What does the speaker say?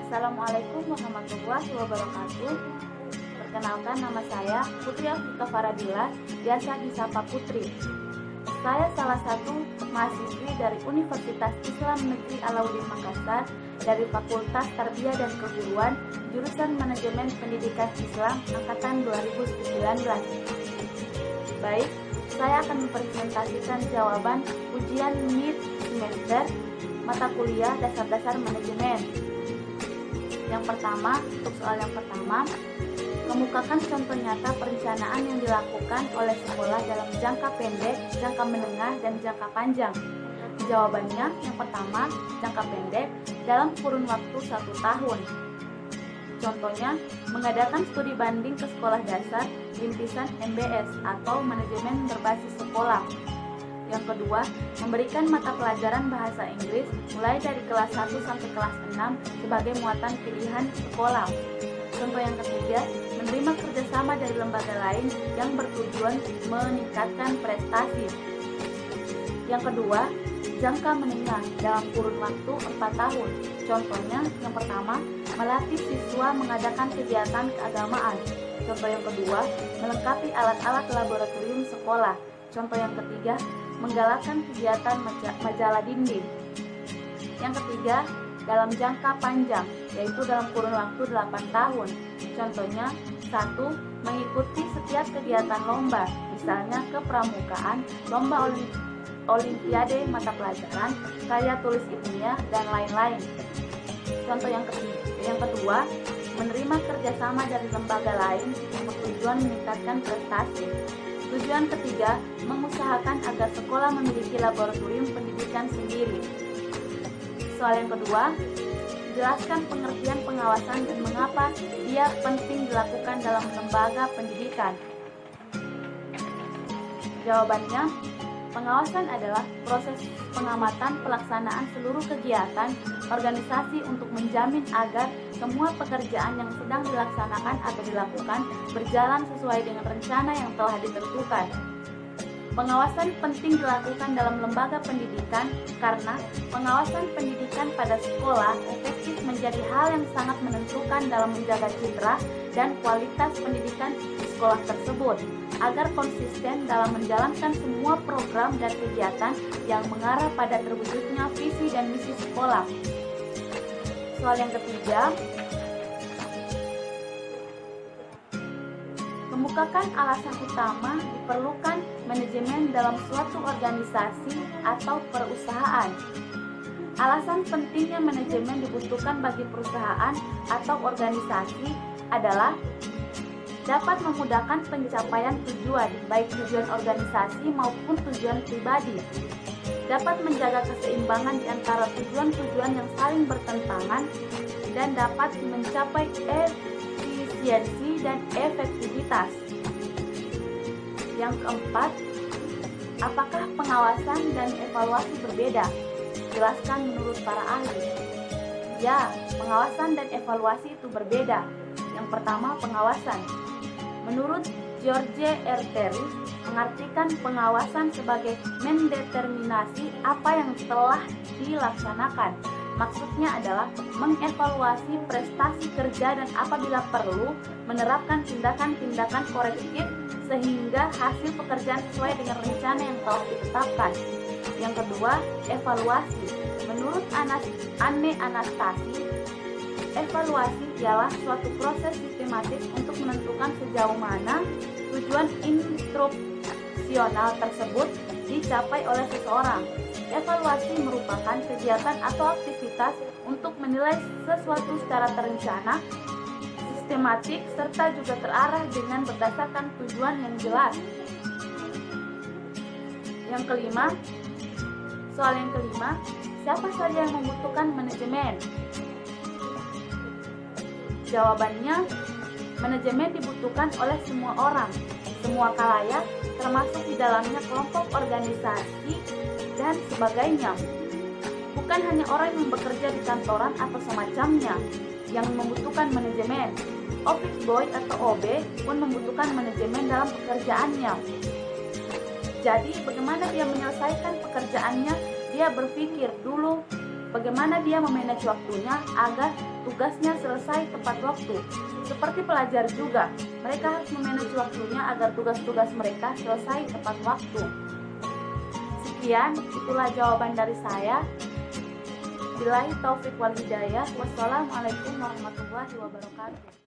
Assalamualaikum warahmatullahi wabarakatuh. Perkenalkan, nama saya Putri Afika Faradila, biasa disapa Putri. Saya salah satu mahasiswi dari Universitas Islam Negeri Alauddin Makassar dari Fakultas Tarbiyah dan Keguruan, jurusan Manajemen Pendidikan Islam angkatan 2019. Baik, saya akan mempresentasikan jawaban ujian mid semester mata kuliah dasar-dasar manajemen. Yang pertama, untuk soal yang pertama, kemukakan contoh nyata perencanaan yang dilakukan oleh sekolah dalam jangka pendek, jangka menengah, dan jangka panjang. Jawabannya, yang pertama, jangka pendek dalam kurun waktu 1 tahun. Contohnya, mengadakan studi banding ke sekolah dasar rintisan MBS atau manajemen berbasis sekolah. Yang kedua, memberikan mata pelajaran bahasa Inggris mulai dari kelas 1 sampai kelas 6 sebagai muatan pilihan sekolah. Contoh yang ketiga, menerima kerjasama dari lembaga lain yang bertujuan meningkatkan prestasi. Yang kedua, jangka menengah dalam kurun waktu 4 tahun. Contohnya, yang pertama, melatih siswa mengadakan kegiatan keagamaan. Contoh yang kedua, melengkapi alat-alat laboratorium sekolah. Contoh yang ketiga, menggalakkan kegiatan majalah dinding. Yang ketiga, dalam jangka panjang, yaitu dalam kurun waktu 8 tahun. Contohnya, 1. Mengikuti setiap kegiatan lomba, misalnya kepramukaan, lomba olimpiade mata pelajaran, karya tulis ilmiah, dan lain-lain. Contoh yang kedua, menerima kerjasama dari lembaga lain yang bertujuan meningkatkan prestasi. Tujuan ketiga, mengusahakan agar sekolah memiliki laboratorium pendidikan sendiri. Soal yang kedua, jelaskan pengertian pengawasan dan mengapa dia penting dilakukan dalam lembaga pendidikan. Jawabannya, pengawasan adalah proses pengamatan pelaksanaan seluruh kegiatan organisasi untuk menjamin agar semua pekerjaan yang sedang dilaksanakan atau dilakukan berjalan sesuai dengan rencana yang telah ditentukan. Pengawasan penting dilakukan dalam lembaga pendidikan karena pengawasan pendidikan pada sekolah efektif menjadi hal yang sangat menentukan dalam menjaga citra dan kualitas pendidikan di sekolah tersebut, agar konsisten dalam menjalankan semua program dan kegiatan yang mengarah pada terwujudnya visi dan misi sekolah. Soal yang ketiga, kemukakan alasan utama diperlukan manajemen dalam suatu organisasi atau perusahaan. Alasan pentingnya manajemen dibutuhkan bagi perusahaan atau organisasi adalah dapat memudahkan pencapaian tujuan, baik tujuan organisasi maupun tujuan pribadi. Dapat menjaga keseimbangan di antara tujuan-tujuan yang saling bertentangan dan dapat mencapai efisiensi dan efektivitas. Yang keempat, apakah pengawasan dan evaluasi berbeda? Jelaskan menurut para ahli. Ya, pengawasan dan evaluasi itu berbeda. Yang pertama, pengawasan. Menurut George R. Terry, mengartikan pengawasan sebagai mendeterminasi apa yang telah dilaksanakan. Maksudnya adalah mengevaluasi prestasi kerja dan apabila perlu, menerapkan tindakan-tindakan korektif sehingga hasil pekerjaan sesuai dengan rencana yang telah ditetapkan. Yang kedua, evaluasi. Menurut Anne Anastasi, evaluasi ialah suatu proses sistematis untuk menentukan sejauh mana tujuan instruksional tersebut dicapai oleh seseorang. Evaluasi merupakan kegiatan atau aktivitas untuk menilai sesuatu secara terencana, sistematik, serta juga terarah dengan berdasarkan tujuan yang jelas. Yang kelima, soal yang kelima, siapa saja yang membutuhkan manajemen? Jawabannya, manajemen dibutuhkan oleh semua orang, semua khalayak, termasuk di dalamnya kelompok organisasi dan sebagainya. Bukan hanya orang yang bekerja di kantoran atau semacamnya yang membutuhkan manajemen. Office boy atau OB pun membutuhkan manajemen dalam pekerjaannya. Jadi, bagaimana dia menyelesaikan pekerjaannya? Dia berpikir dulu bagaimana dia memanage waktunya agar tugasnya selesai tepat waktu. Seperti pelajar juga, mereka harus memanage waktunya agar tugas-tugas mereka selesai tepat waktu. Sekian, itulah jawaban dari saya. Billahi taufik wal hidayah. Wassalamualaikum warahmatullahi wabarakatuh.